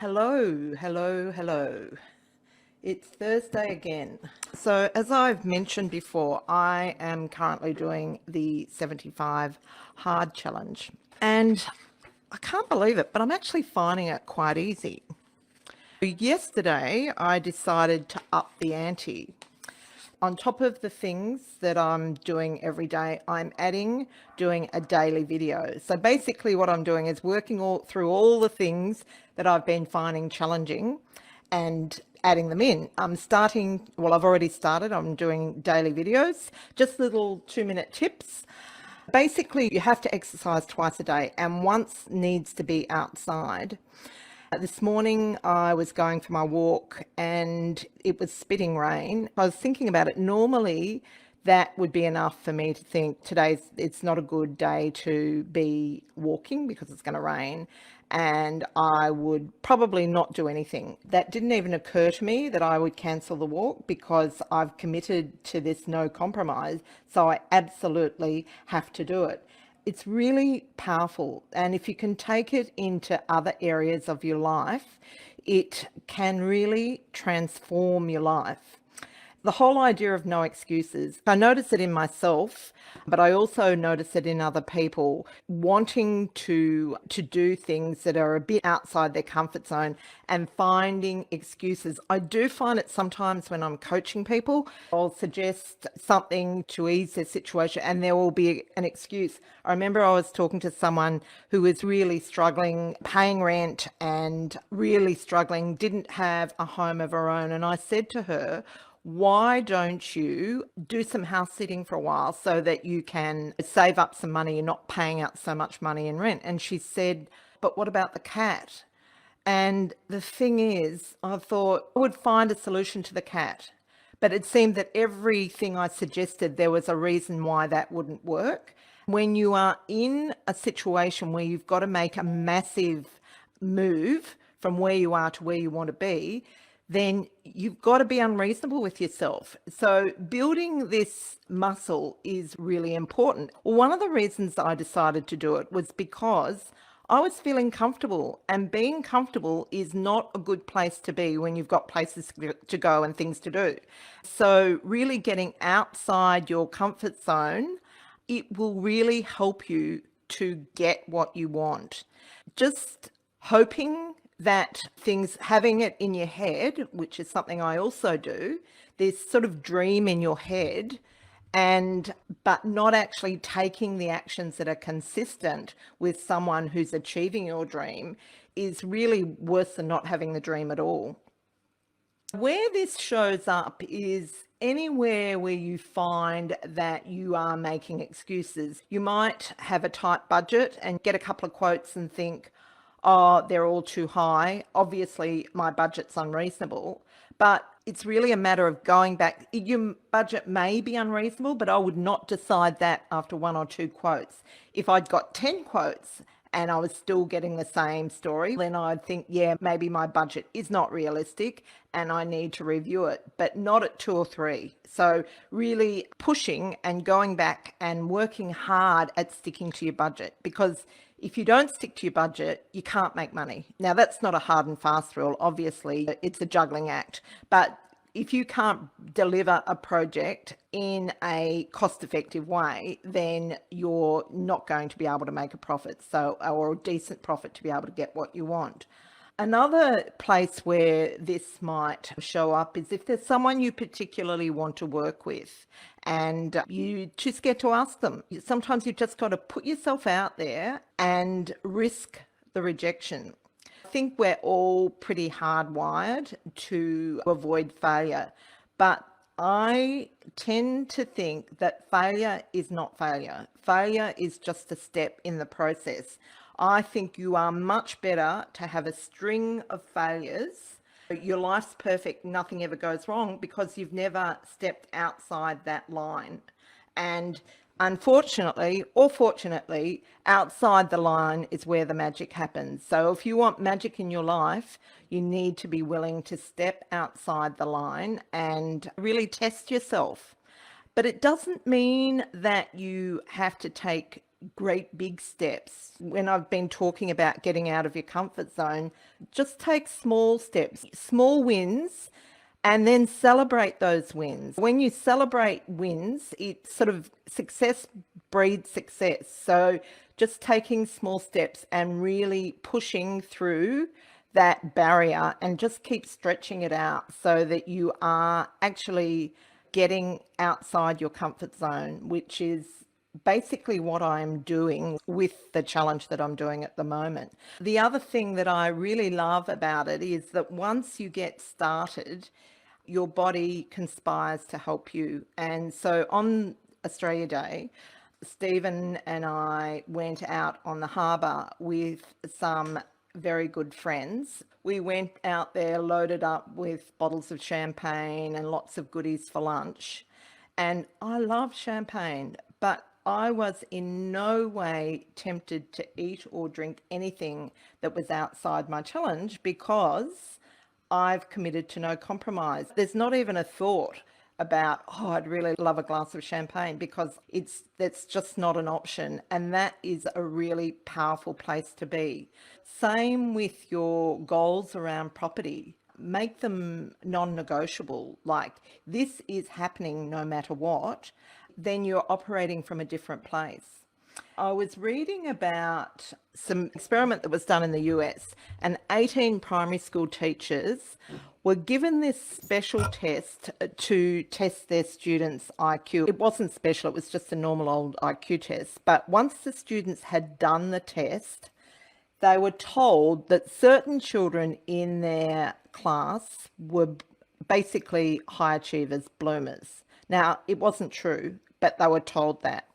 Hello, hello, hello. It's Thursday again. So, as I've mentioned before, I am currently doing the 75 hard challenge. And I can't believe it, but I'm actually finding it quite easy. Yesterday, I decided to up the ante. On top of the things that I'm doing every day, I'm doing a daily video. So basically what I'm doing is working through all the things that I've been finding challenging and adding them in. I've already started, I'm doing daily videos, just little 2-minute tips. Basically, you have to exercise twice a day and once needs to be outside. This morning I was going for my walk and it was spitting rain. I was thinking about it. Normally that would be enough for me to think it's not a good day to be walking because it's going to rain, and I would probably not do anything. That didn't even occur to me that I would cancel the walk because I've committed to this no compromise, so I absolutely have to do it. It's really powerful. And if you can take it into other areas of your life, it can really transform your life. The whole idea of no excuses, I notice it in myself, but I also notice it in other people wanting to do things that are a bit outside their comfort zone and finding excuses. I do find it sometimes when I'm coaching people, I'll suggest something to ease their situation and there will be an excuse. I remember I was talking to someone who was really struggling, paying rent and really struggling, didn't have a home of her own. And I said to her, why don't you do some house sitting for a while so that you can save up some money? You're not paying out so much money in rent. And she said, but what about the cat? And the thing is, I thought I would find a solution to the cat. But it seemed that everything I suggested, there was a reason why that wouldn't work. When you are in a situation where you've got to make a massive move from where you are to where you want to be, then you've got to be unreasonable with yourself. So building this muscle is really important. One of the reasons I decided to do it was because I was feeling comfortable, and being comfortable is not a good place to be when you've got places to go and things to do. So really getting outside your comfort zone, it will really help you to get what you want. Just hoping that things, having it in your head, which is something I also do, this sort of dream in your head, but not actually taking the actions that are consistent with someone who's achieving your dream, is really worse than not having the dream at all. Where this shows up is anywhere where you find that you are making excuses. You might have a tight budget and get a couple of quotes and think, oh, they're all too high. Obviously, my budget's unreasonable. But it's really a matter of going back. Your budget may be unreasonable, but I would not decide that after 1 or 2 quotes. If I'd got 10 quotes and I was still getting the same story, then I'd think, yeah, maybe my budget is not realistic and I need to review it, but not at 2 or 3. So really pushing and going back and working hard at sticking to your budget, because if you don't stick to your budget, you can't make money. Now, that's not a hard and fast rule. Obviously, it's a juggling act. But if you can't deliver a project in a cost-effective way, then you're not going to be able to make a profit, or a decent profit to be able to get what you want. Another place where this might show up is if there's someone you particularly want to work with and you just get to ask them. Sometimes you've just got to put yourself out there and risk the rejection. I think we're all pretty hardwired to avoid failure, but I tend to think that failure is not failure. Failure is just a step in the process. I think you are much better to have a string of failures. Your life's perfect, nothing ever goes wrong, because you've never stepped outside that line. And unfortunately, or fortunately, outside the line is where the magic happens. So if you want magic in your life, you need to be willing to step outside the line and really test yourself. But it doesn't mean that you have to take great big steps. When I've been talking about getting out of your comfort zone, just take small steps, small wins, and then celebrate those wins. When you celebrate wins, it sort of success breeds success. So just taking small steps and really pushing through that barrier and just keep stretching it out so that you are actually getting outside your comfort zone, which is basically what I'm doing with the challenge that I'm doing at the moment. The other thing that I really love about it is that once you get started, your body conspires to help you. And so on Australia Day, Stephen and I went out on the harbour with some very good friends. We went out there loaded up with bottles of champagne and lots of goodies for lunch. And I love champagne, but I was in no way tempted to eat or drink anything that was outside my challenge because I've committed to no compromise. There's not even a thought about, oh, I'd really love a glass of champagne, because that's just not an option. And that is a really powerful place to be. Same with your goals around property. Make them non-negotiable. Like, this is happening no matter what. Then you're operating from a different place. I was reading about some experiment that was done in the US, and 18 primary school teachers were given this special test to test their students' IQ. It wasn't special, it was just a normal old IQ test. But once the students had done the test, they were told that certain children in their class were basically high achievers, bloomers. Now, it wasn't true, but they were told that.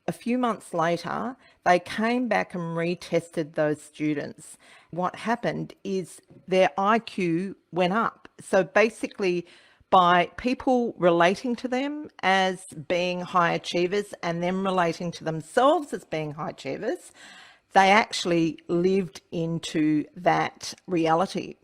A few months later, they came back and retested those students. What happened is their IQ went up. So basically, by people relating to them as being high achievers and them relating to themselves as being high achievers, they actually lived into that reality.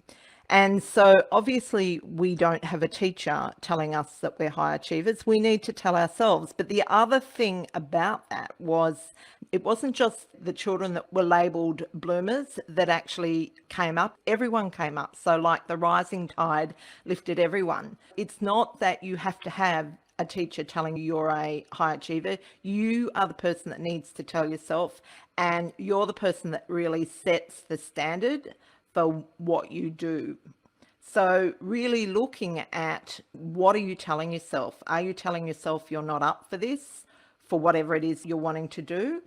And so obviously we don't have a teacher telling us that we're high achievers. We need to tell ourselves. But the other thing about that was it wasn't just the children that were labelled bloomers that actually came up. Everyone came up. So like the rising tide lifted everyone. It's not that you have to have a teacher telling you you're a high achiever. You are the person that needs to tell yourself, and you're the person that really sets the standard for what you do. So really looking at, what are you telling yourself? Are you telling yourself you're not up for this, for whatever it is you're wanting to do?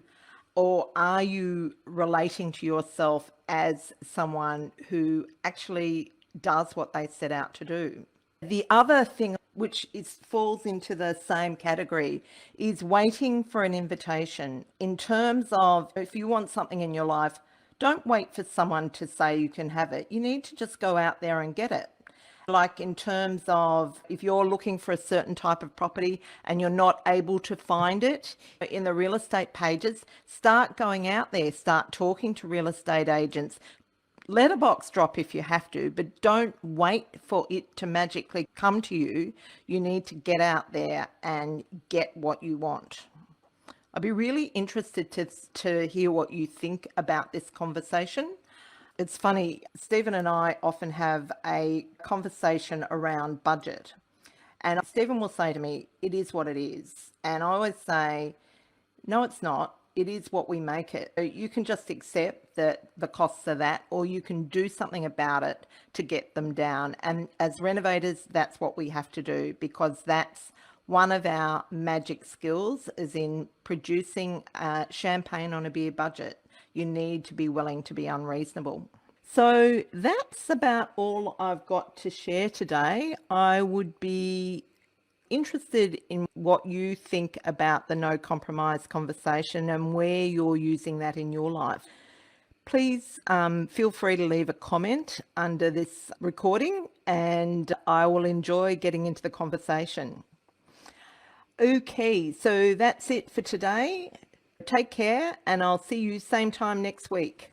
Or are you relating to yourself as someone who actually does what they set out to do? The other thing, which falls into the same category, is waiting for an invitation. In terms of, if you want something in your life, don't wait for someone to say you can have it. You need to just go out there and get it. Like in terms of, if you're looking for a certain type of property and you're not able to find it in the real estate pages, start going out there, start talking to real estate agents. Let a box drop if you have to, but don't wait for it to magically come to you. You need to get out there and get what you want. I'd be really interested to hear what you think about this conversation. It's funny, Stephen and I often have a conversation around budget. And Stephen will say to me, it is what it is. And I always say, no, it's not. It is what we make it. You can just accept that the costs are that, or you can do something about it to get them down. And as renovators, that's what we have to do, because that's one of our magic skills, is in producing champagne on a beer budget. You need to be willing to be unreasonable. So that's about all I've got to share today. I would be interested in what you think about the no compromise conversation and where you're using that in your life. Please feel free to leave a comment under this recording, and I will enjoy getting into the conversation. Okay, so that's it for today. Take care, and I'll see you same time next week.